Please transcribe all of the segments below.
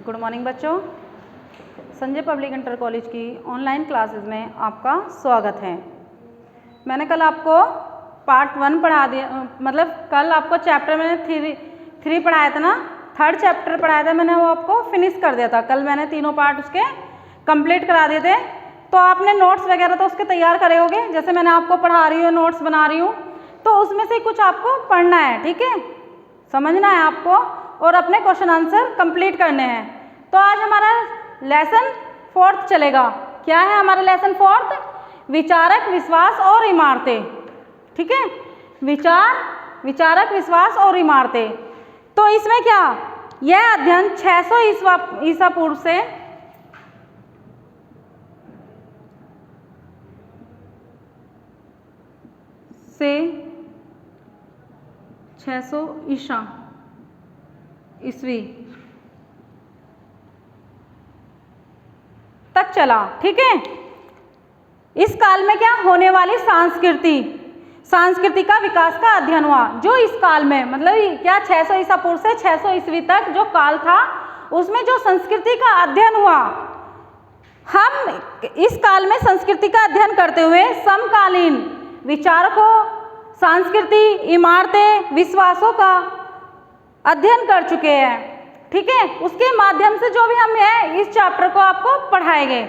Good morning बच्चों। Sanjay public inter college की online classes में आपका स्वागत है। मैंने कल आपको पार्ट 1 पढ़ा दिया, मतलब कल आपको चैप्टर मैंने थ्री पढ़ाया था ना, थर्ड चैप्टर पढ़ाया था मैंने, वो आपको फिनिश कर दिया था। कल मैंने तीनों पार्ट उसके कंप्लीट करा दिए थे। तो आपने नोट्स वगैरह तो उसके तैयार करे होगे, जैसे मैंने आपको पढ़ा रही हूँ, नोट्स बना रही हूँ, तो उसमें से कुछ आपको पढ़ना है, ठीक है, समझना है आपको और अपने क्वेश्चन आंसर कंप्लीट करने हैं। तो आज हमारा लेसन 4 चलेगा। क्या है हमारा लेसन 4? विचारक, विश्वास और इमारतें, ठीक है, विचारक, विश्वास और इमारतें। तो इसमें क्या, यह अध्ययन 600 ईसा पूर्व से 600 ईस्वी तक चला, ठीक है। इस काल में क्या होने वाली संस्कृति का विकास का अध्ययन हुआ। जो इस काल में, मतलब क्या 600 ईसा पूर्व से 600 ईस्वी तक जो काल था, उसमें जो संस्कृति का अध्ययन हुआ, हम इस काल में संस्कृति का अध्ययन करते हुए समकालीन विचारकों, संस्कृति, इमारतें, विश्वासों का अध्ययन कर चुके हैं, ठीक है। उसके माध्यम से जो भी हम है इस चैप्टर को आपको पढ़ाएंगे।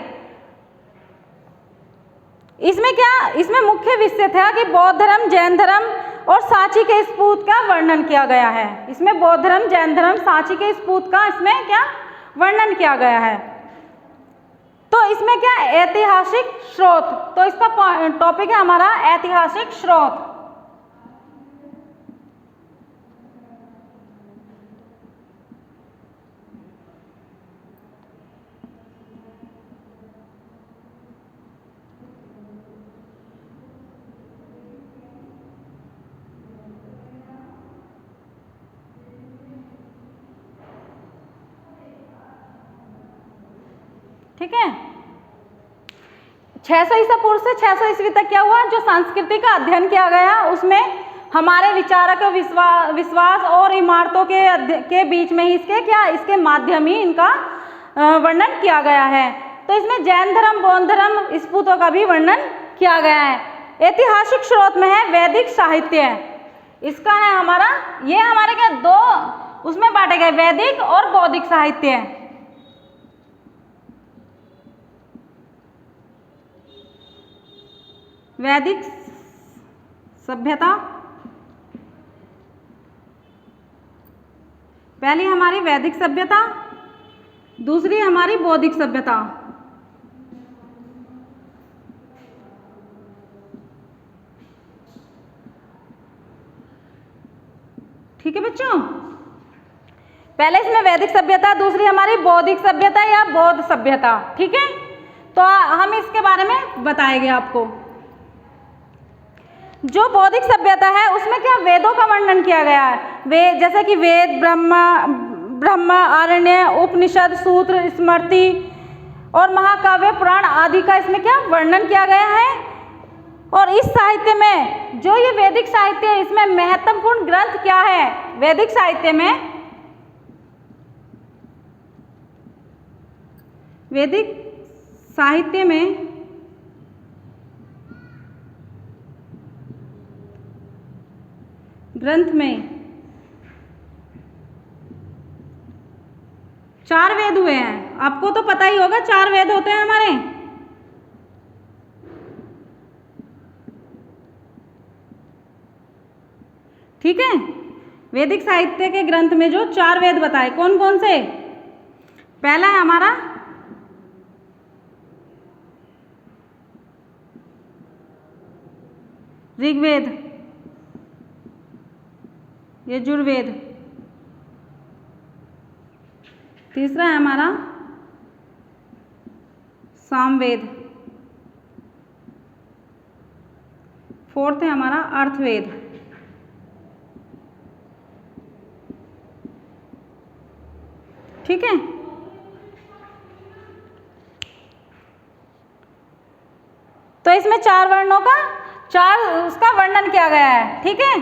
इसमें क्या, इसमें मुख्य विषय था कि बौद्ध धर्म, जैन धर्म और सांची के स्फूर्त का वर्णन किया गया है। इसमें बौद्ध धर्म, जैन धर्म, सांची के स्फूर्त का इसमें क्या वर्णन किया गया है। तो इसमें क्या, ऐतिहासिक स्रोत, तो इसका टॉपिक है हमारा ऐतिहासिक स्रोत। ठीक है, 600 ईसा पूर्व से 600 ईस्वी तक क्या हुआ, जो संस्कृति का अध्ययन किया गया, उसमें हमारे विचारक, विश्वास और इमारतों के बीच में ही इसके माध्यम ही इनका वर्णन किया गया है। तो इसमें जैन धर्म, बौद्ध धर्म, स्फूर्तों का भी वर्णन किया गया है। ऐतिहासिक स्रोत में है वैदिक साहित्य, इसका है हमारा, ये हमारे क्या दो उसमें बांटे गए, वैदिक और बौद्धिक साहित्य। वैदिक सभ्यता, पहली हमारी वैदिक सभ्यता, दूसरी हमारी बौद्धिक सभ्यता। ठीक है बच्चों, पहले इसमें वैदिक सभ्यता, दूसरी हमारी बौद्धिक सभ्यता या बौद्ध सभ्यता, ठीक है। तो हम इसके बारे में बताएंगे आपको। जो बौद्धिक सभ्यता है उसमें क्या वेदों का वर्णन किया गया है, वेद जैसे कि वेद, ब्रह्म, आरण्य, उपनिषद, सूत्र, स्मृति और महाकाव्य, पुराण आदि का इसमें क्या वर्णन किया गया है। और इस साहित्य में, जो ये वैदिक साहित्य है, इसमें महत्वपूर्ण ग्रंथ क्या है वैदिक साहित्य में? वैदिक साहित्य में ग्रंथ में 4 वेद हुए हैं। आपको तो पता ही होगा 4 वेद होते हैं हमारे, ठीक है। वैदिक साहित्य के ग्रंथ में जो 4 वेद बताए, कौन कौन से? पहला है हमारा ऋग्वेद, यजुर्वेद, तीसरा है हमारा सामवेद, फोर्थ है हमारा अर्थवेद। ठीक है, तो इसमें 4 वर्णों का उसका वर्णन किया गया है, ठीक है।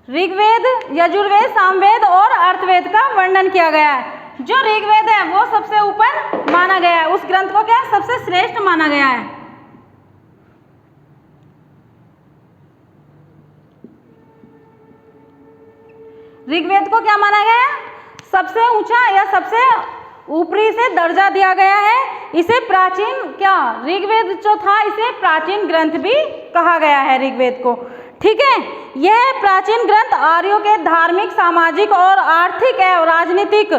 ऋग्वेद, यजुर्वेद, सामवेद और अर्थवेद का वर्णन किया गया है। जो ऋग्वेद है वो सबसे ऊपर माना गया है, उस ग्रंथ को क्या सबसे श्रेष्ठ माना गया है। ऋग्वेद को क्या माना गया है? सबसे ऊंचा या सबसे ऊपरी से दर्जा दिया गया है। इसे प्राचीन क्या ऋग्वेद जो था इसे प्राचीन ग्रंथ भी कहा गया है ऋग्वेद को। ठीक है, यह प्राचीन ग्रंथ आर्यों के धार्मिक, सामाजिक और आर्थिक एवं राजनीतिक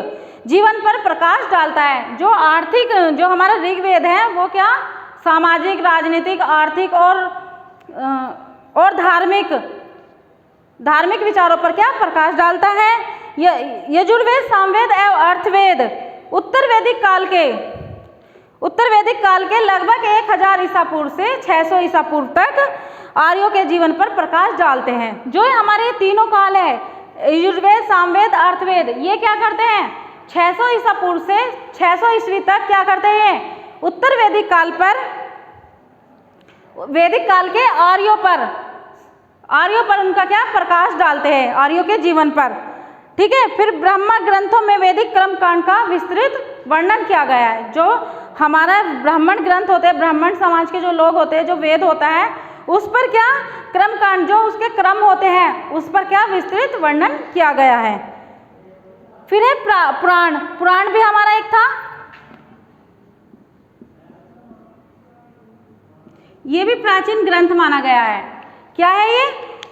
जीवन पर प्रकाश डालता है। जो आर्थिक जो हमारा ऋग्वेद है वो क्या सामाजिक, राजनीतिक, आर्थिक और धार्मिक विचारों पर क्या प्रकाश डालता है। यजुर्वेद, सामवेद एवं अर्थवेद उत्तर वैदिक काल के लगभग 1000 ईसा पूर्व से 600 ईसा पूर्व तक आर्यों के जीवन पर प्रकाश डालते हैं। जो हमारे तीनों काल है यजुर्वेद, सामवेद, अर्थवेद, ये क्या करते हैं 600 ईसा पूर्व से 600 ईस्वी तक क्या करते हैं उत्तर वैदिक काल के आर्यों पर उनका क्या प्रकाश डालते हैं, आर्यों के जीवन पर। ठीक है, फिर ब्राह्मण ग्रंथों में वैदिक कर्मकांड का विस्तृत वर्णन किया गया है। जो हमारा ब्राह्मण ग्रंथ होते हैं, ब्राह्मण समाज के जो लोग होते हैं, जो वेद होता है उस पर क्या कर्मकांड जो उसके क्रम होते हैं उस पर क्या विस्तृत वर्णन किया गया है। फिर है पुराण भी हमारा एक था, ये भी प्राचीन ग्रंथ माना गया है। क्या है ये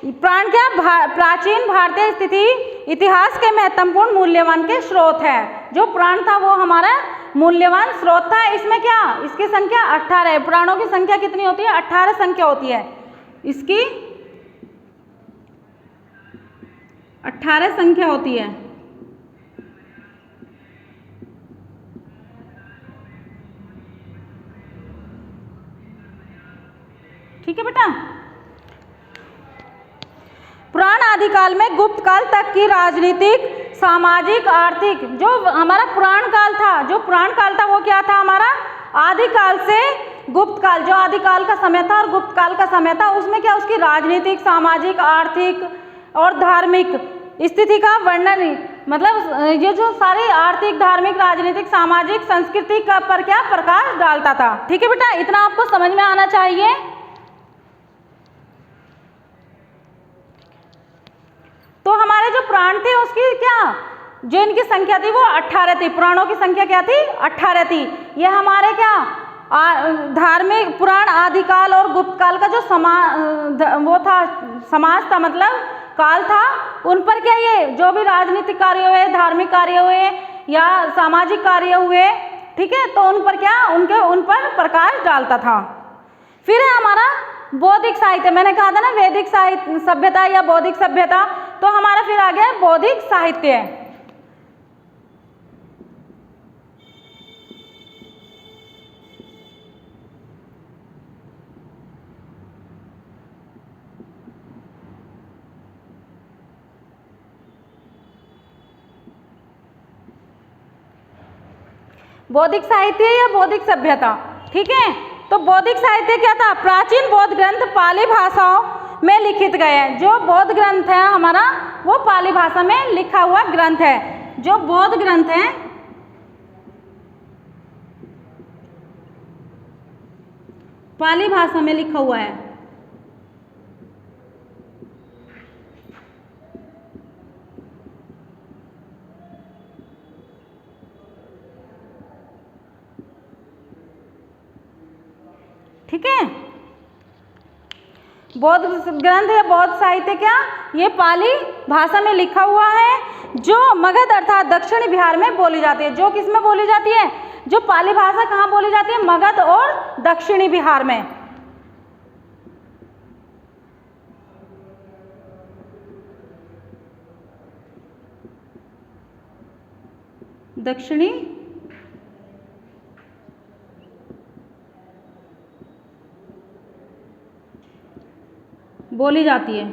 पुराण? क्या प्राचीन भारतीय स्थिति इतिहास के महत्वपूर्ण मूल्यवान के स्रोत है। जो पुराण था वो हमारा मूल्यवान स्रोत था। इसमें क्या इसकी संख्या 18 है। पुराणों की संख्या कितनी होती है? 18 संख्या होती है इसकी, 18 संख्या होती है। ठीक है बेटा। पुराण आदिकाल में गुप्त काल तक की राजनीतिक, सामाजिक, आर्थिक जो हमारा पुराण काल था, जो पुराण काल था वो क्या था हमारा आदिकाल से गुप्त काल, जो आदिकाल का समय था और गुप्त काल का समय था, उसमें क्या उसकी राजनीतिक, सामाजिक, आर्थिक और धार्मिक स्थिति का वर्णन, मतलब ये जो सारी आर्थिक, धार्मिक, राजनीतिक, सामाजिक, संस्कृति का पर क्या प्रकाश डालता था। ठीक है बेटा, इतना आपको समझ में आना चाहिए। तो हमारे जो पुराण थे उसकी क्या जो इनकी संख्या थी वो 18 थी। पुराणों की संख्या क्या थी? 18 थी। ये हमारे क्या धार्मिक पुराण आदिकाल और गुप्त काल का जो समाज था, मतलब काल था, उन पर क्या ये जो भी राजनीतिक कार्य हुए, धार्मिक कार्य हुए या सामाजिक कार्य हुए, ठीक है, तो उन पर क्या उन पर प्रकाश डालता था। फिर है हमारा बौद्धिक साहित्य। मैंने कहा था ना वैदिक साहित्य सभ्यता या बौद्धिक सभ्यता, तो हमारा फिर आ गया बौद्धिक साहित्य। बौद्धिक साहित्य या बौद्धिक सभ्यता, ठीक है। तो बौद्धिक साहित्य क्या था? प्राचीन बौद्ध ग्रंथ पाली भाषाओं में लिखित गए हैं। जो बौद्ध ग्रंथ है हमारा वो पाली भाषा में लिखा हुआ ग्रंथ है। जो बौद्ध ग्रंथ है पाली भाषा में लिखा हुआ है। ठीक है, बौद्ध ग्रंथ या बौद्ध साहित्य क्या ये पाली भाषा में लिखा हुआ है, जो मगध अर्थात दक्षिणी बिहार में बोली जाती है। जो किस में बोली जाती है? जो पाली भाषा कहाँ बोली जाती है? मगध और दक्षिणी बिहार में। दक्षिणी बोली जाती है।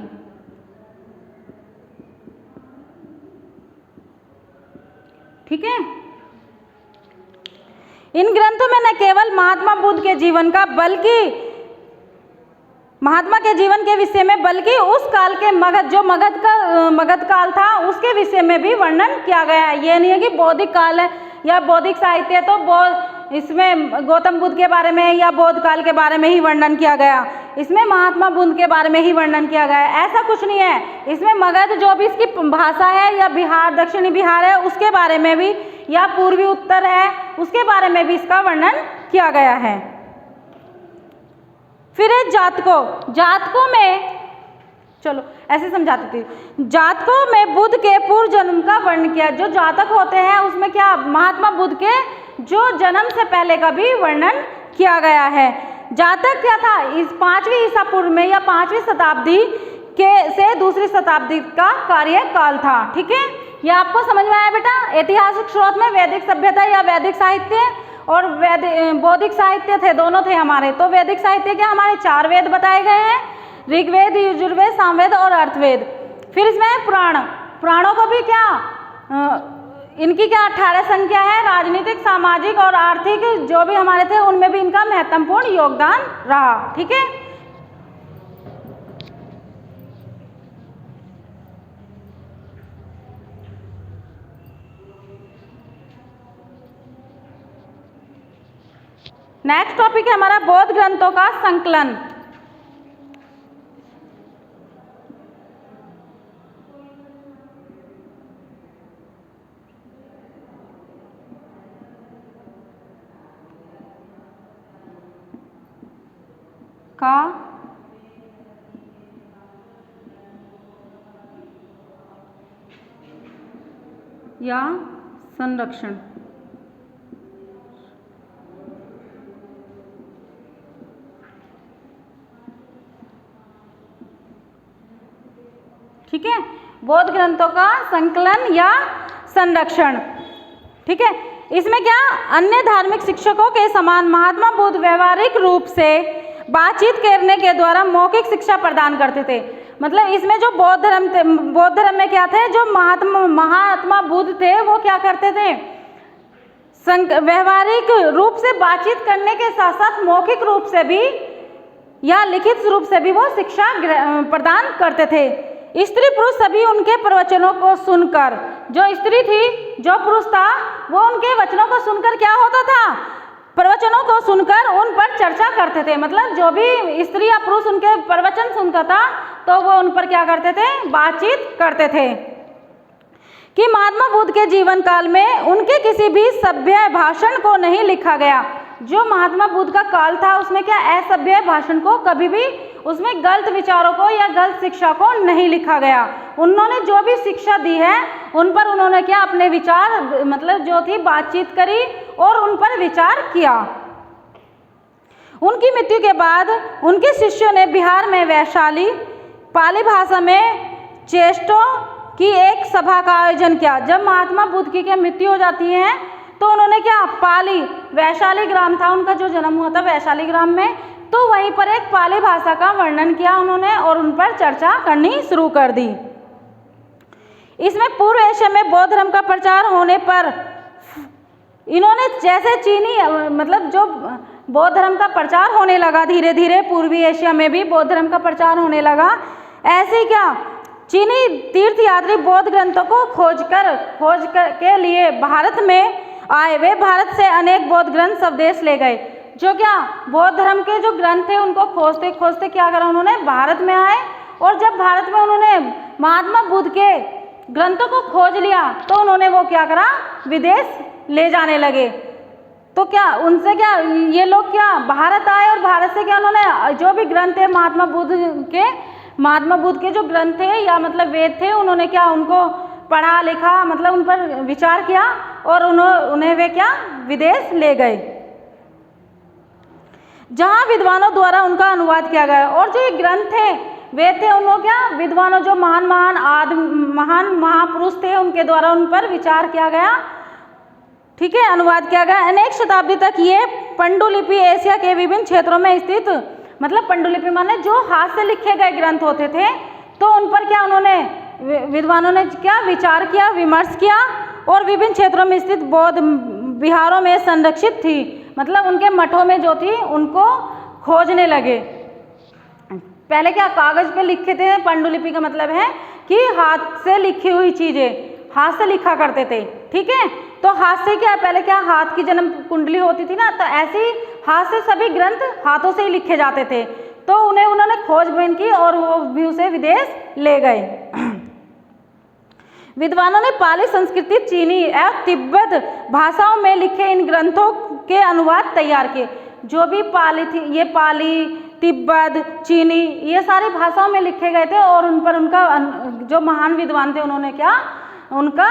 ठीक है, इन ग्रंथों में न केवल महात्मा बुद्ध के जीवन का बल्कि महात्मा के जीवन के विषय में, बल्कि उस काल के मगध, जो मगध काल था उसके विषय में भी वर्णन किया गया है। ये नहीं है कि बौद्धिक काल है या बौद्धिक साहित्य, तो इसमें गौतम बुद्ध के बारे में या बौद्ध काल के बारे में ही वर्णन किया गया, इसमें महात्मा बुद्ध के बारे में ही वर्णन किया गया है, ऐसा कुछ नहीं है। इसमें मगध जो भी इसकी भाषा है, या बिहार, दक्षिणी बिहार है, उसके बारे में भी, या पूर्वी उत्तर है उसके बारे में भी इसका वर्णन किया गया है। फिर है जातकों में, चलो ऐसे समझाती थी, जातकों में बुद्ध के पूर्व जन्म का वर्णन किया। जो जातक होते हैं उसमें क्या महात्मा बुद्ध के जो जन्म से पहले का भी वर्णन किया गया है। जातक क्या था, इस 5वीं ईसा पूर्व में या 5वीं शताब्दी के से दूसरी शताब्दी का कार्यकाल था। ठीक है, यह आपको समझ में आया बेटा। ऐतिहासिक स्रोत में वैदिक सभ्यता या वैदिक साहित्य और बौद्धिक साहित्य थे, दोनों थे हमारे। तो वैदिक साहित्य के हमारे 4 वेद बताए गए हैं, ऋग्वेद, यजुर्वेद, सामवेद और अर्थवेद। फिर इसमें पुराणों को भी क्या इनकी क्या 18 संख्या है। राजनीतिक, सामाजिक और आर्थिक जो भी हमारे थे उनमें भी इनका महत्वपूर्ण योगदान रहा। ठीक है, नेक्स्ट टॉपिक है हमारा बौद्ध ग्रंथों का संकलन। का या संरक्षण। ठीक है, बौद्ध ग्रंथों का संकलन या संरक्षण। ठीक है, इसमें क्या अन्य धार्मिक शिक्षकों के समान महात्मा बुद्ध व्यवहारिक रूप से बातचीत करने के द्वारा मौखिक शिक्षा प्रदान करते थे। मतलब इसमें जो बौद्ध धर्म में क्या थे, जो महात्मा बुद्ध थे वो क्या करते थे, व्यवहारिक रूप से बातचीत करने के साथ साथ मौखिक रूप से भी या लिखित रूप से भी वो शिक्षा प्रदान करते थे। स्त्री पुरुष सभी उनके प्रवचनों को सुनकर, जो स्त्री थी जो पुरुष था वो उनके वचनों को सुनकर क्या होता था, प्रवचनों को सुनकर उन पर चर्चा करते थे। मतलब जो भी स्त्री या पुरुष उनके प्रवचन सुनता था तो वो उन पर क्या करते थे, बातचीत करते थे। कि महात्मा बुद्ध के जीवन काल में उनके किसी भी सभ्य भाषण को नहीं लिखा गया। जो महात्मा बुद्ध का काल था उसमें क्या असभ्य भाषण को कभी भी, उसमें गलत विचारों को या गलत शिक्षा को नहीं लिखा गया। उन्होंने जो भी शिक्षा दी है उन पर उन्होंने क्या अपने विचार, मतलब जो थी बातचीत करी और उन पर विचार किया। उनकी मृत्यु के बाद उनके शिष्यों ने बिहार में वैशाली, पाली भाषा में चेष्टों की एक सभा का आयोजन किया। जब महात्मा बुद्ध की क्या मृत्यु हो जाती है तो उन्होंने क्या, पाली, वैशाली ग्राम था उनका जो जन्म हुआ था वैशाली ग्राम में, तो वहीं पर एक पाली भाषा का वर्णन किया उन्होंने और उन पर चर्चा करनी शुरू कर दी। इसमें पूर्व एशिया में बौद्ध धर्म का प्रचार होने पर इन्होंने जैसे चीनी, मतलब जो बौद्ध धर्म का प्रचार होने लगा धीरे धीरे पूर्वी एशिया में भी बौद्ध धर्म का प्रचार होने लगा, ऐसे ही क्या चीनी तीर्थयात्री बौद्ध ग्रंथों को खोज कर के लिए भारत में आए। वे भारत से अनेक बौद्ध ग्रंथ स्वदेश ले गए। जो क्या बौद्ध धर्म के जो ग्रंथ थे उनको खोजते खोजते क्या करा, उन्होंने भारत में आए और जब भारत में उन्होंने महात्मा बुद्ध के ग्रंथों को खोज लिया तो उन्होंने वो क्या करा, विदेश ले जाने लगे। तो क्या उनसे क्या ये लोग क्या भारत आए और भारत से क्या उन्होंने जो भी ग्रंथ थे महात्मा बुद्ध के जो ग्रंथ थे या मतलब वेद थे, उन्होंने क्या उनको पढ़ा लिखा, मतलब उन पर विचार किया और उन्हें वे क्या विदेश ले गए, जहाँ विद्वानों द्वारा उनका अनुवाद किया गया। और जो ये ग्रंथ थे वेद थे उनको क्या विद्वानों जो महान महापुरुष थे उनके द्वारा उन पर विचार किया गया। ठीक है, अनुवाद किया गया। अनेक शताब्दी तक ये पांडुलिपि एशिया के विभिन्न क्षेत्रों में स्थित, मतलब पांडुलिपि माने जो हाथ से लिखे गए ग्रंथ होते थे, तो उन पर क्या उन्होंने विद्वानों ने क्या विचार किया, विमर्श किया और विभिन्न क्षेत्रों में स्थित बौद्ध विहारों में संरक्षित थी। मतलब उनके मठों में जो थी उनको खोजने लगे। पहले क्या कागज पे लिखते थे, पांडुलिपि का मतलब है कि हाथ से लिखी हुई चीजें, हाथ से लिखा करते थे, ठीक है। तो हाथ से क्या, पहले क्या हाथ की जन्म कुंडली होती थी ना, तो ऐसे ही हाथ से सभी ग्रंथ हाथों से ही लिखे जाते थे। तो उन्हें उन्होंने खोजबीन की और वो भी उसे विदेश ले गए। विद्वानों ने पाली, संस्कृति, चीनी एवं तिब्बत भाषाओं में लिखे इन ग्रंथों के अनुवाद तैयार किए। जो भी पाली थी, ये पाली, तिब्बत, चीनी, ये सारी भाषाओं में लिखे गए थे और उन पर उनका जो महान विद्वान थे उन्होंने क्या, उनका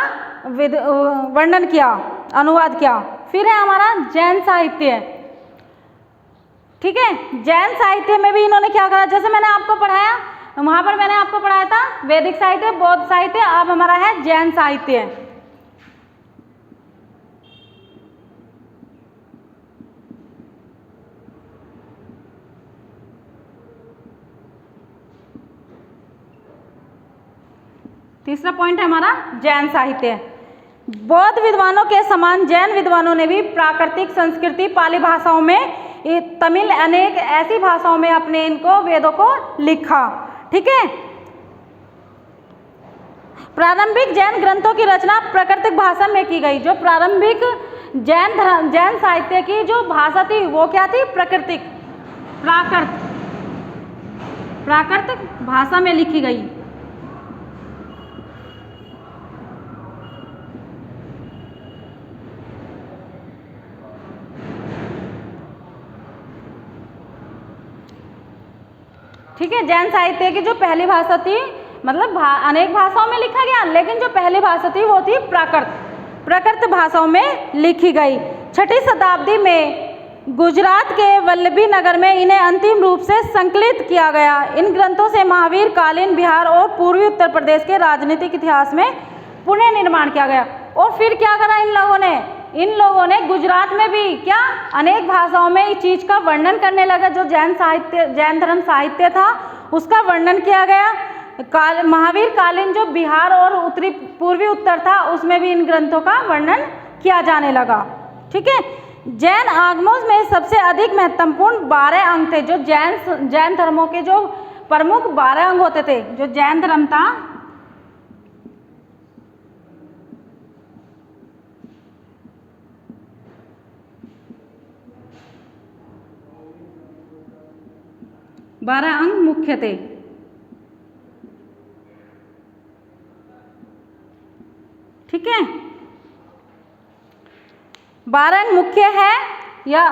वर्णन किया, अनुवाद किया। फिर है हमारा जैन साहित्य, ठीक है। जैन साहित्य में भी इन्होंने क्या करा, जैसे मैंने आपको पढ़ाया वहां पर मैंने आपको पढ़ाया था वैदिक साहित्य, बौद्ध साहित्य, अब हमारा है जैन साहित्य। तीसरा पॉइंट है हमारा जैन साहित्य। बौद्ध विद्वानों के समान जैन विद्वानों ने भी प्राकृतिक संस्कृति, पाली भाषाओं में, तमिल, अनेक ऐसी भाषाओं में अपने इनको वेदों को लिखा, ठीक है। प्रारंभिक जैन ग्रंथों की रचना प्राकृतिक भाषा में की गई। जो प्रारंभिक जैन साहित्य की जो भाषा थी वो क्या थी, प्राकृत भाषा में लिखी गई। ठीक है, जैन साहित्य की जो पहली भाषा थी, मतलब अनेक भाषाओं में लिखा गया, लेकिन जो पहली भाषा थी वो थी प्राकृत भाषाओं में लिखी गई। 6ठी शताब्दी में गुजरात के वल्लभी नगर में इन्हें अंतिम रूप से संकलित किया गया। इन ग्रंथों से महावीर कालीन बिहार और पूर्वी उत्तर प्रदेश के राजनीतिक इतिहास में पुनर्निर्माण किया गया। और फिर क्या करा इन लोगों ने गुजरात में भी क्या अनेक भाषाओं में इस चीज का वर्णन करने लगा। जो जैन धर्म साहित्य था उसका वर्णन किया गया। महावीर कालीन जो बिहार और पूर्वी उत्तर था उसमें भी इन ग्रंथों का वर्णन किया जाने लगा, ठीक है। जैन आगमों में सबसे अधिक महत्वपूर्ण 12 अंग थे। जो जैन धर्मों के जो प्रमुख 12 अंग होते थे, जो जैन धर्म था, बारह अंग मुख्य थे, ठीक है। 12 अंग मुख्य है या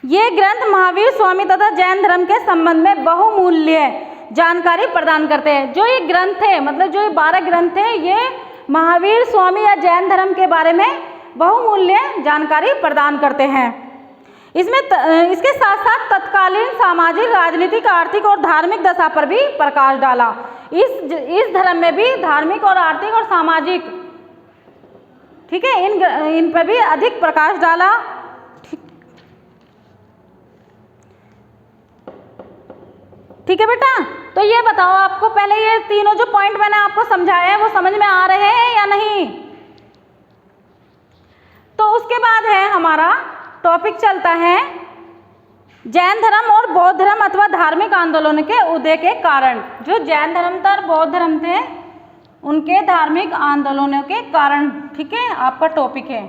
ये ग्रंथ महावीर स्वामी तथा जैन धर्म के संबंध में बहुमूल्य जानकारी प्रदान करते हैं। जो ये ग्रंथ है, मतलब जो ये 12 ग्रंथ है, ये महावीर स्वामी या जैन धर्म के बारे में बहुमूल्य जानकारी प्रदान करते हैं। इसके साथ साथ तत्कालीन सामाजिक, राजनीतिक, आर्थिक और धार्मिक दशा पर भी प्रकाश डाला। इस धर्म में भी धार्मिक और आर्थिक और सामाजिक, ठीक है, इन पर भी अधिक प्रकाश डाला। ठीक है बेटा, तो ये बताओ आपको पहले ये तीनों जो पॉइंट मैंने आपको समझाए हैं वो समझ में आ रहे हैं या नहीं? तो उसके बाद है हमारा टॉपिक चलता है जैन धर्म और बौद्ध धर्म अथवा धार्मिक आंदोलन के उदय के कारण। जो जैन धर्म था और बौद्ध धर्म थे उनके धार्मिक आंदोलनों के कारण, ठीक है, आपका टॉपिक है।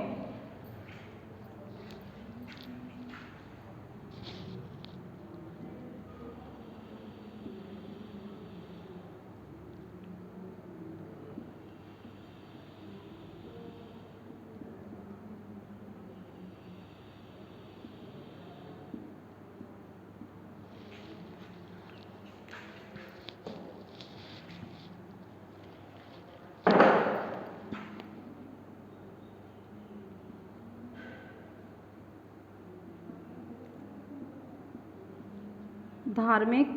धार्मिक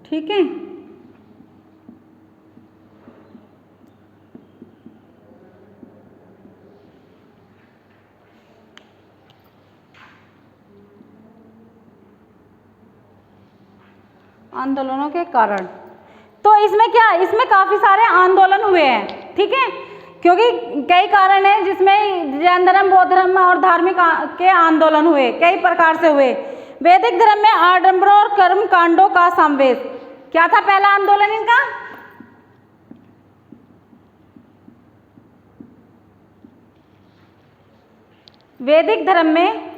ठीक है, आंदोलनों के कारण। तो इसमें क्या, इसमें काफ़ी सारे आंदोलन हुए हैं, ठीक है, क्योंकि कई कारण हैं जिसमें जैन धर्म, बौद्ध धर्म और धार्मिक के आंदोलन हुए, कई प्रकार से हुए। वैदिक धर्म में आडंबर और कर्म कांडों का समावेश। क्या था पहला आंदोलन इनका? वैदिक धर्म में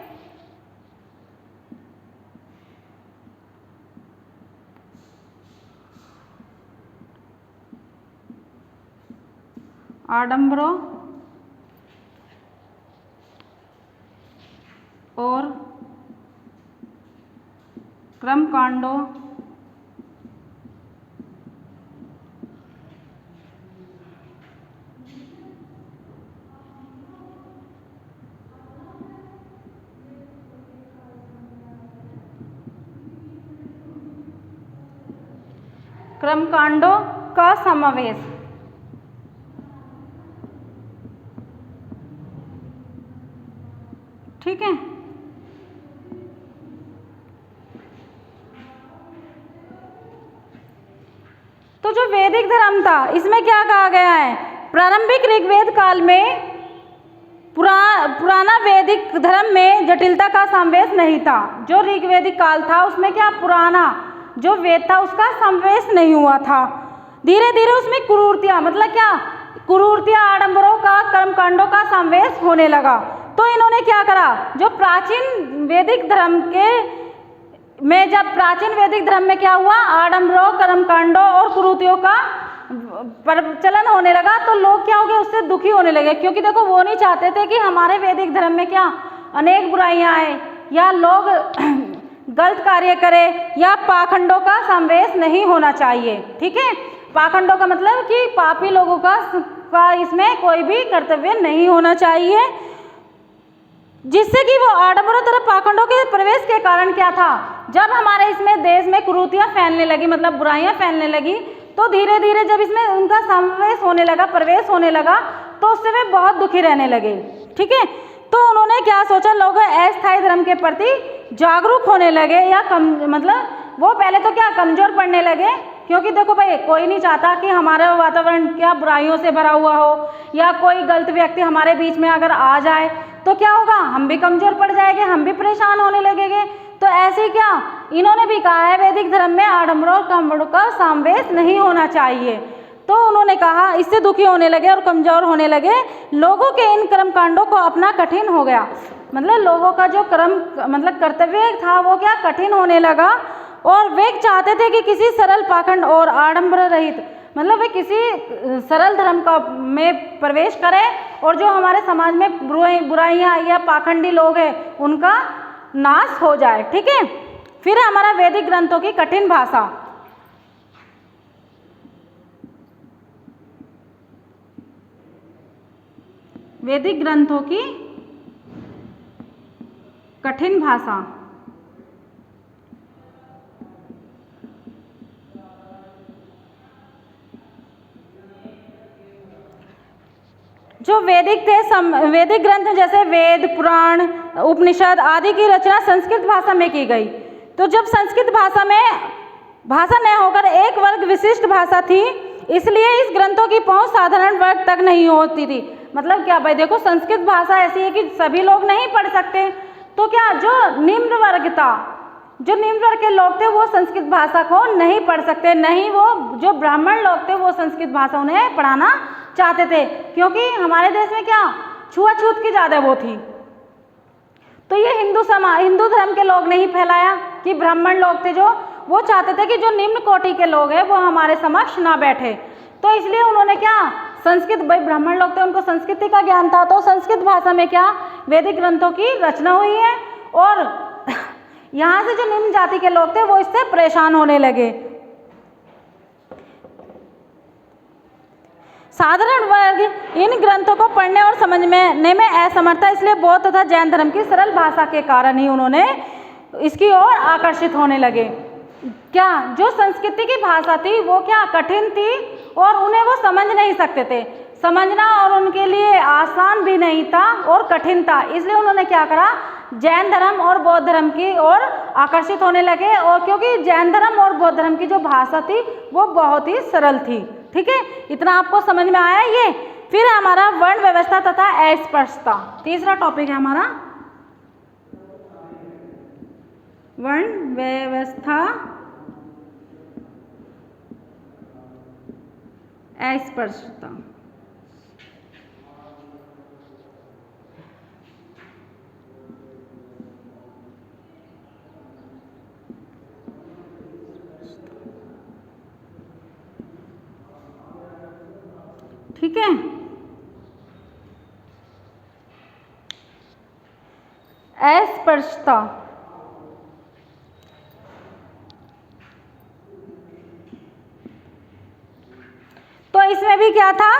आडंबरों और कर्मकांडों का समावेश। ठीक है, तो जो वैदिक धर्म था इसमें क्या कहा गया है? प्रारंभिक ऋग्वेद काल में पुराना वैदिक धर्म में जटिलता का समावेश नहीं था। जो ऋग्वेदिक काल था उसमें क्या, पुराना जो वेद था उसका समावेश नहीं हुआ था। धीरे धीरे उसमें कुरूर्तियां, मतलब क्या, कुरूर्तियां, आडंबरों का, कर्मकांडों का समावेश होने लगा। तो इन्होंने क्या करा, जो प्राचीन वैदिक धर्म जब प्राचीन वैदिक धर्म में क्या हुआ, आडंबरों, कर्मकांडों और कुरूतियों का प्रचलन होने लगा, तो लोग क्या हो गए, उससे दुखी होने लगे। क्योंकि देखो वो नहीं चाहते थे कि हमारे वैदिक धर्म में क्या अनेक बुराइयां आए या लोग गलत कार्य करें, या पाखंडों का समावेश नहीं होना चाहिए। ठीक है, पाखंडों का मतलब कि पापी लोगों का इसमें कोई भी कर्तव्य नहीं होना चाहिए, जिससे कि वो आडंबरों तरफ पाखंडों के प्रवेश के कारण क्या था, जब हमारे इसमें देश में कुरीतियां फैलने लगी, मतलब बुराइयां फैलने लगी, तो धीरे धीरे जब इसमें उनका समावेश होने लगा, प्रवेश होने लगा, तो उससे वे बहुत दुखी रहने लगे। ठीक है, तो उन्होंने क्या सोचा, लोग अस्थायी धर्म के प्रति जागरूक होने लगे, या मतलब वो पहले तो क्या कमजोर पड़ने लगे, क्योंकि देखो भाई कोई नहीं चाहता कि हमारा वातावरण क्या बुराइयों से भरा हुआ हो, या कोई गलत व्यक्ति हमारे बीच में अगर आ जाए तो क्या होगा, हम भी कमजोर पड़ जाएंगे, हम भी परेशान होने लगेंगे। तो ऐसे क्या इन्होंने भी कहा है, वैदिक धर्म में आडंबरों और कर्मकांडों का समावेश नहीं होना चाहिए। तो उन्होंने कहा, इससे दुखी होने लगे और कमजोर होने लगे, लोगों के इन कर्मकांडों को अपना कठिन हो गया, मतलब लोगों का जो मतलब कर्तव्य था वो क्या कठिन होने लगा, और वे चाहते थे कि किसी सरल पाखंड और आडंबर रहित, मतलब वे किसी सरल धर्म का में प्रवेश करें, और जो हमारे समाज में बुराइयां या पाखंडी लोग हैं उनका नाश हो जाए। ठीक है, फिर हमारा वैदिक ग्रंथों की कठिन भाषा। वैदिक ग्रंथों की कठिन भाषा। जो वैदिक थे, वैदिक ग्रंथ जैसे वेद, पुराण, उपनिषद आदि की रचना संस्कृत भाषा में की गई। तो जब संस्कृत भाषा में भाषा न होकर एक वर्ग विशिष्ट भाषा थी, इसलिए इस ग्रंथों की पहुंच साधारण वर्ग तक नहीं होती थी। मतलब क्या भाई देखो, संस्कृत भाषा ऐसी है कि सभी लोग नहीं पढ़ सकते, तो क्या जो निम्न वर्ग था, जो निम्न वर्ग के लोग थे वो संस्कृत भाषा को नहीं पढ़ सकते, नहीं वो जो ब्राह्मण लोग थे वो संस्कृत भाषा उन्हें पढ़ाना चाहते थे, क्योंकि हमारे देश में क्या छुआछूत की ज़्यादा वो थी। तो ये हिंदू धर्म के लोग नहीं फैलाया, कि ब्राह्मण लोग थे जो वो चाहते थे कि जो निम्न कोटि के लोग हैं वो हमारे समक्ष ना बैठे। तो इसलिए उन्होंने क्या संस्कृत, भाई ब्राह्मण लोग थे उनको संस्कृति का ज्ञान था, तो संस्कृत भाषा में क्या वैदिक ग्रंथों की रचना हुई है, और यहाँ से जो निम्न जाति के लोग थे वो इससे परेशान होने लगे। साधारण वर्ग इन ग्रंथों को पढ़ने और समझने में असमर्थ था, इसलिए बौद्ध तथा जैन धर्म की सरल भाषा के कारण ही उन्होंने इसकी ओर आकर्षित होने लगे। क्या जो संस्कृति की भाषा थी वो क्या कठिन थी, और उन्हें वो समझ नहीं सकते थे, समझना और उनके लिए आसान भी नहीं था और कठिन था, इसलिए उन्होंने क्या करा, जैन धर्म और बौद्ध धर्म की ओर आकर्षित होने लगे, और क्योंकि जैन धर्म और बौद्ध धर्म की जो भाषा थी वो बहुत ही सरल थी। ठीक है, इतना आपको समझ में आया ये। फिर हमारा वर्ण व्यवस्था तथा अस्पृश्यता, तीसरा टॉपिक है हमारा वर्ण व्यवस्था अस्पृश्यता। ठीक है, अस्पृश्यता तो इसमें भी क्या था,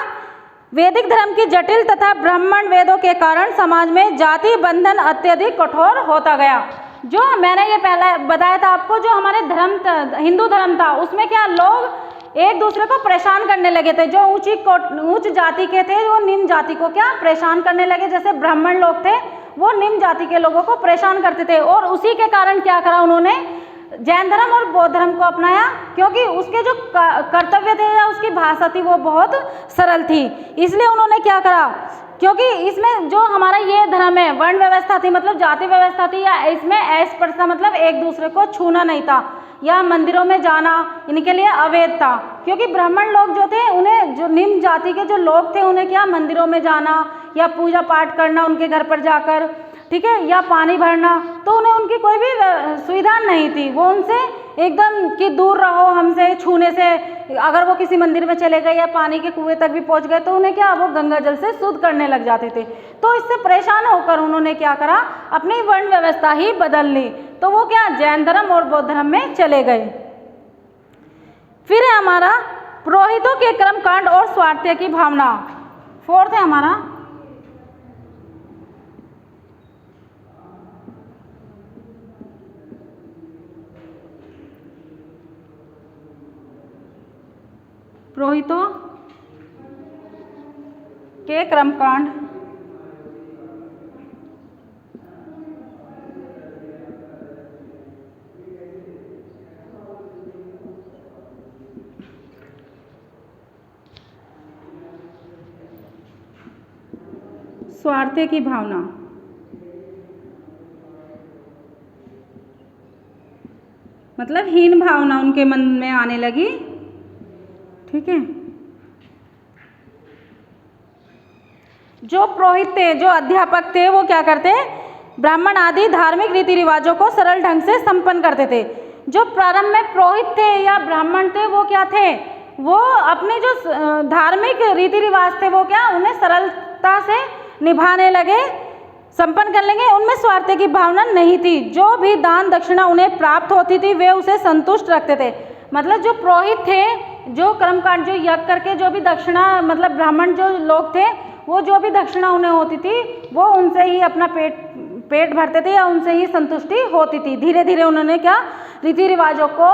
वैदिक धर्म की जटिल तथा ब्राह्मण वेदों के कारण समाज में जाति बंधन अत्यधिक कठोर होता गया। जो मैंने ये पहले बताया था आपको, जो हमारे धर्म हिंदू धर्म था उसमें क्या लोग एक दूसरे को परेशान करने लगे थे। जो उच्च जाति के थे वो निम्न जाति को क्या परेशान करने लगे। जैसे ब्राह्मण लोग थे वो निम्न जाति के लोगों को परेशान करते थे, और उसी के कारण क्या करा उन्होंने, जैन धर्म और बौद्ध धर्म को अपनाया, क्योंकि उसके जो कर्तव्य थे या उसकी भाषा थी वो बहुत सरल थी। इसलिए उन्होंने क्या करा, क्योंकि इसमें जो हमारा ये धर्म है वर्ण व्यवस्था थी, मतलब जाति व्यवस्था थी, या इसमें अस्पृश्यता मतलब एक दूसरे को छूना नहीं था, या मंदिरों में जाना इनके लिए अवैध था। क्योंकि ब्राह्मण लोग जो थे उन्हें, जो निम्न जाति के जो लोग थे उन्हें क्या मंदिरों में जाना या पूजा पाठ करना उनके घर पर जाकर, ठीक है, या पानी भरना, तो उन्हें उनकी कोई भी सुविधा नहीं थी। वो उनसे एकदम कि दूर रहो हमसे, छूने से। अगर वो किसी मंदिर में चले गए या पानी के कुएं तक भी पहुंच गए तो उन्हें क्या, वो गंगा जल से शुद्ध करने लग जाते थे। तो इससे परेशान होकर उन्होंने क्या करा, अपनी वर्ण व्यवस्था ही बदल ली। तो वो क्या, जैन धर्म और बौद्ध धर्म में चले गए। फिर है हमारा पुरोहितों के कर्मकांड और स्वार्थ्य की भावना, फोर्थ है हमारा पुरोहितों के कर्मकांड स्वार्थ्य की भावना, मतलब हीन भावना उनके मन में आने लगी। ठीक है, जो पुरोहित थे, जो अध्यापक थे, वो क्या करते, ब्राह्मण आदि धार्मिक रीति रिवाजों को सरल ढंग से संपन्न करते थे। जो प्रारंभ में पुरोहित थे या ब्राह्मण थे वो क्या थे, वो अपने जो धार्मिक रीति रिवाज थे वो क्या, उन्हें सरलता से निभाने लगे, संपन्न कर लेंगे। उनमें स्वार्थ की भावना नहीं थी। जो भी दान दक्षिणा उन्हें प्राप्त होती थी वे उसे संतुष्ट रखते थे। मतलब जो पुरोहित थे, जो कर्मकांड, जो यज्ञ करके जो भी दक्षिणा, मतलब ब्राह्मण जो लोग थे वो जो भी दक्षिणा उन्हें होती थी वो उनसे ही अपना पेट भरते थे या उनसे ही संतुष्टि होती थी। धीरे धीरे उन्होंने क्या, रीति रिवाजों को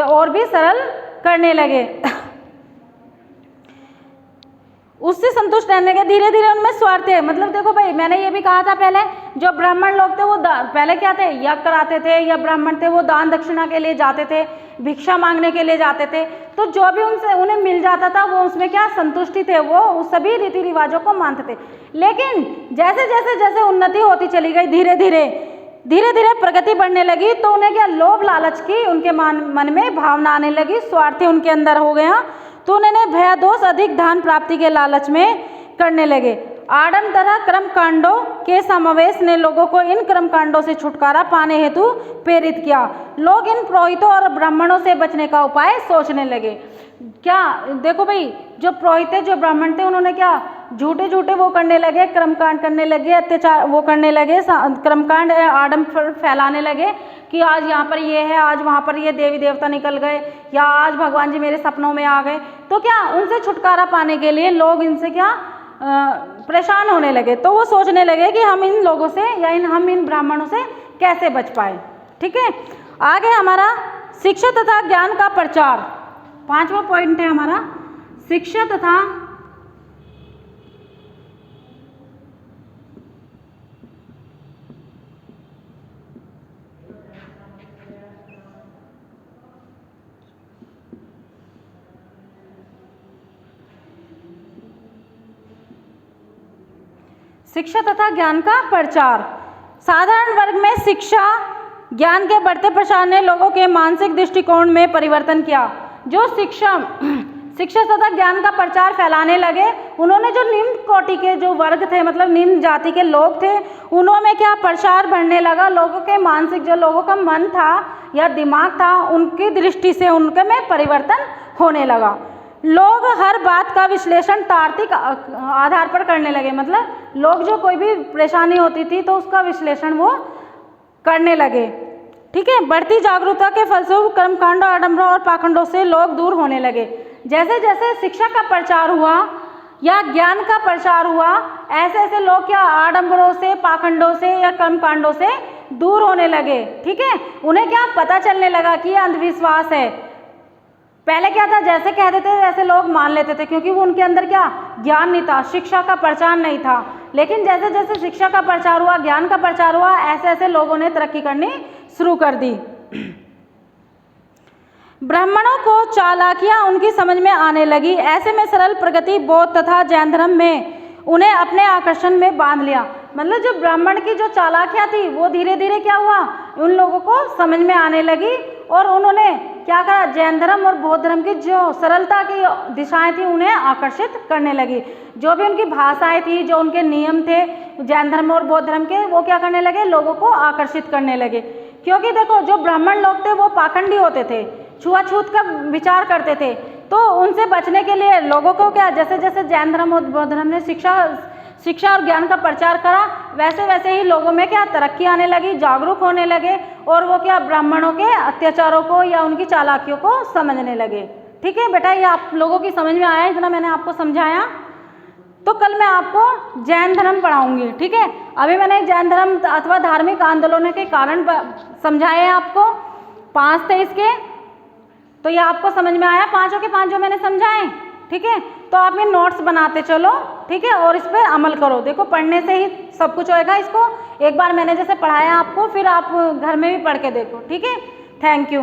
और भी सरल करने लगे, उससे संतुष्ट रहने के। धीरे धीरे उनमें स्वार्थ है, मतलब देखो भाई, मैंने ये भी कहा था पहले, जो ब्राह्मण लोग थे वो पहले क्या थे, यज्ञ कराते थे, या ब्राह्मण थे वो दान दक्षिणा के लिए जाते थे, भिक्षा मांगने के लिए जाते थे। तो जो भी उनसे उन्हें मिल जाता था वो उसमें क्या संतुष्टि थे, वो उस सभी रीति रिवाजों को मानते थे। लेकिन जैसे जैसे जैसे उन्नति होती चली गई, धीरे धीरे प्रगति बढ़ने लगी, तो उन्हें क्या, लोभ लालच की उनके मन में भावना आने लगी, स्वार्थी उनके अंदर हो गया। तो उन्होंने भय दोष अधिक धन प्राप्ति के लालच में करने लगे। आडम तथा कर्मकांडों के समावेश ने लोगों को इन कर्मकांडों से छुटकारा पाने हेतु प्रेरित किया। लोग इन पुरोहितों और ब्राह्मणों से बचने का उपाय सोचने लगे। क्या देखो भाई, जो पुरोहित थे, जो ब्राह्मण थे, उन्होंने क्या, झूठे झूठे वो करने लगे, कर्मकांड करने लगे, अत्याचार वो करने लगे, कर्मकांड आडम फैलाने लगे कि आज यहाँ पर ये है, आज वहाँ पर ये देवी देवता निकल गए, या आज भगवान जी मेरे सपनों में आ गए। तो क्या, उनसे छुटकारा पाने के लिए लोग इनसे क्या परेशान होने लगे। तो वो सोचने लगे कि हम इन लोगों से या हम इन ब्राह्मणों से कैसे बच पाए। ठीक है, आगे हमारा शिक्षा तथा ज्ञान का प्रचार, 5वां पॉइंट है हमारा शिक्षा तथा शिक्षा तथा ज्ञान का प्रचार। साधारण वर्ग में शिक्षा ज्ञान के बढ़ते प्रसार ने लोगों के मानसिक दृष्टिकोण में परिवर्तन किया। जो शिक्षा तथा ज्ञान का प्रचार फैलाने लगे, उन्होंने जो निम्न कोटि के जो वर्ग थे, मतलब निम्न जाति के लोग थे, उन्होंने क्या प्रसार बढ़ने लगा। लोगों के मानसिक, जो लोगों का मन था या दिमाग था, उनकी दृष्टि से उनके में परिवर्तन होने लगा। लोग हर बात का विश्लेषण तार्किक आधार पर करने लगे। मतलब लोग जो कोई भी परेशानी होती थी तो उसका विश्लेषण वो करने लगे। ठीक है। बढ़ती जागरूकता के फलस्वरूप कर्मकांड, आडंबरों और पाखंडों से लोग दूर होने लगे। जैसे जैसे शिक्षा का प्रचार हुआ या ज्ञान का प्रचार हुआ, ऐसे ऐसे लोग क्या आडंबरों से, पाखंडों से या कर्मकांडों से दूर होने लगे। ठीक है। उन्हें क्या पता चलने लगा कि यह अंधविश्वास है। पहले क्या था, जैसे कहते थे वैसे लोग मान लेते थे, क्योंकि वो उनके अंदर क्या ज्ञान नहीं था, शिक्षा का प्रचार नहीं था। लेकिन जैसे जैसे शिक्षा का प्रचार हुआ, ज्ञान का प्रचार हुआ, ऐसे ऐसे लोगों ने तरक्की करनी शुरू कर दी। ब्राह्मणों को चालाकियां उनकी समझ में आने लगी। ऐसे में सरल प्रगति बोध तथा जैन धर्म में उन्हें अपने आकर्षण में बांध लिया। मतलब जो ब्राह्मण की जो चालाकियां थी वो धीरे धीरे क्या हुआ, उन लोगों को समझ में आने लगी और उन्होंने क्या करा, जैन धर्म और बौद्ध धर्म की जो सरलता की दिशाएं थी उन्हें आकर्षित करने लगी। जो भी उनकी भाषाएं थी, जो उनके नियम थे जैन धर्म और बौद्ध धर्म के, वो क्या करने लगे, लोगों को आकर्षित करने लगे। क्योंकि देखो जो ब्राह्मण लोग थे वो पाखंडी होते थे, छुआछूत का विचार करते थे। तो उनसे बचने के लिए लोगों को क्या, जैसे जैसे जैन धर्म और बौद्ध धर्म ने शिक्षा और ज्ञान का प्रचार करा, वैसे वैसे ही लोगों में क्या तरक्की आने लगी, जागरूक होने लगे और वो क्या ब्राह्मणों के अत्याचारों को या उनकी चालाकियों को समझने लगे। ठीक है बेटा, ये आप लोगों की समझ में आया, इतना मैंने आपको समझाया। तो कल मैं आपको जैन धर्म पढ़ाऊंगी। ठीक है। अभी मैंने जैन धर्म अथवा धार्मिक आंदोलनों के कारण समझाए हैं आपको, 5 थे इसके, तो ये आपको समझ में आया 5 के 5 जो मैंने समझाए। ठीक है। तो आप ये नोट्स बनाते चलो। ठीक है। और इस पर अमल करो। देखो पढ़ने से ही सब कुछ होएगा। इसको एक बार मैंने जैसे पढ़ाया आपको, फिर आप घर में भी पढ़ के देखो। ठीक है। Thank you.